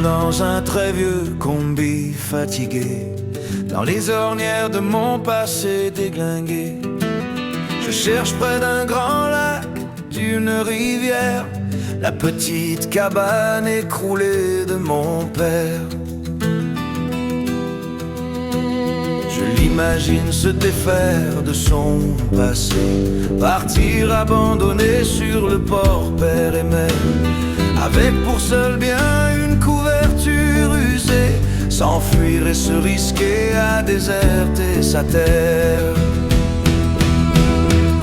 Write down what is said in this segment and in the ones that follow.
roule dans un très vieux combi fatigué, dans les ornières de mon passé déglingué. Je cherche près d'un grand lac, d'une rivière, la petite cabane écroulée de mon père. Je l'imagine se défaire de son passé, partir abandonné sur le port père et mère, avec pour seul bien une couverture usée, s'enfuir et se risquer à déserter sa terre.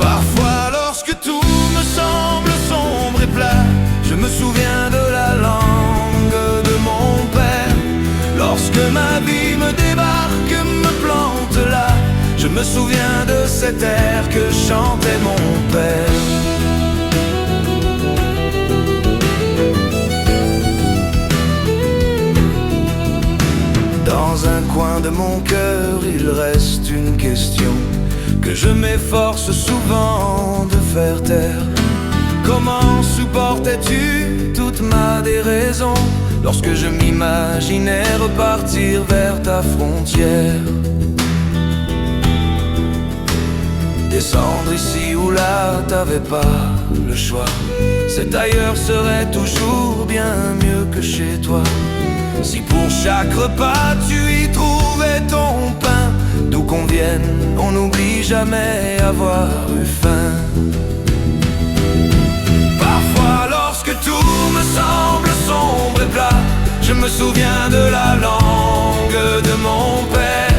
Parfois lorsque tout me semble sombre et plat, je me souviens de la langue de mon père. Lorsque ma vie me débarque, me plante là, je me souviens de cet air que chantait mon père. Dans un coin de mon cœur, il reste une question que je m'efforce souvent de faire taire. Comment supportais-tu toute ma déraison lorsque je m'imaginais repartir vers ta frontière? Descendre ici ou là, t'avais pas le choix. Cet ailleurs serait toujours bien mieux que chez toi. Si pour chaque repas tu y trouvais ton pain, d'où qu'on vienne, on n'oublie jamais avoir eu faim. Parfois lorsque tout me semble sombre et plat, je me souviens de la langue de mon père.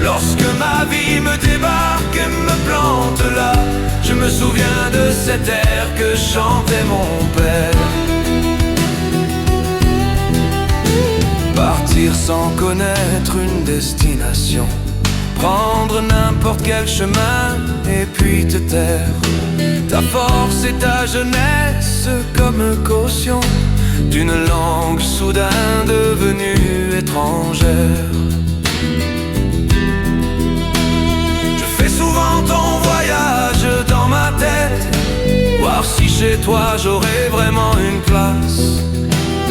Lorsque ma vie me débarque et me plante là, je me souviens de cet air que chantait mon père. Partir sans connaître une destination, prendre n'importe quel chemin et puis te taire. Ta force et ta jeunesse comme caution d'une langue soudain devenue étrangère. Je fais souvent ton voyage dans ma tête, voir si chez toi j'aurai vraiment une place.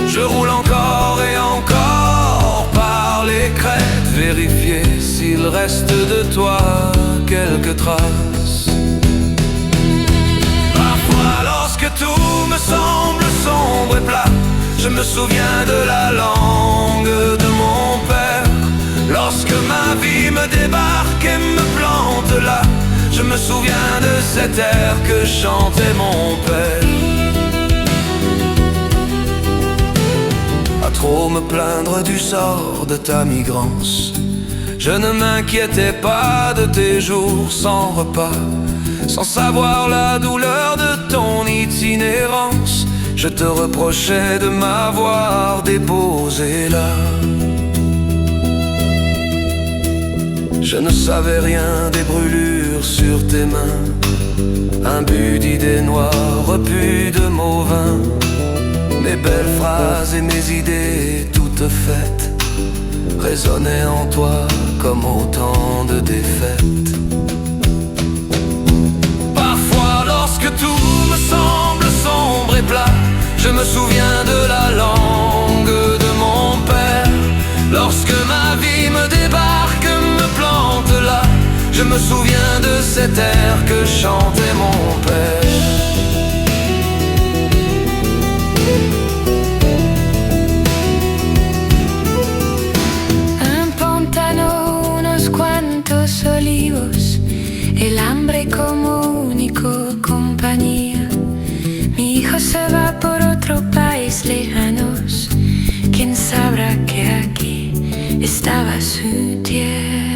Je roule encore et encore par les crêtes, vérifier s'il reste de toi quelques traces. Parfois lorsque tout me semble sombre et plat, je me souviens de la langue de mon père. Lorsque ma vie me débarque et me plante là, je me souviens de cet air que chantait mon père. À trop me plaindre du sort de ta migrance, je ne m'inquiétais pas de tes jours sans repas, sans savoir la douleur de ton itinérance. Je te reprochais de m'avoir déposé là. Je ne savais rien des brûlures sur tes mains, imbu d'idées noires, repu de mots vains. Mes belles phrases et mes idées toutes faites résonnaient en toi comme autant de défaites. Parfois lorsque tout me semble sombre et plat, je me souviens de la langue de mon père. Lorsque ma vie me débarque, me plante là, je me souviens de cet air que chantait mon père. Olivos, el hambre como único compañía. Mi hijo se va por otro país lejanos. ¿Quién sabrá que aquí estaba su tierra?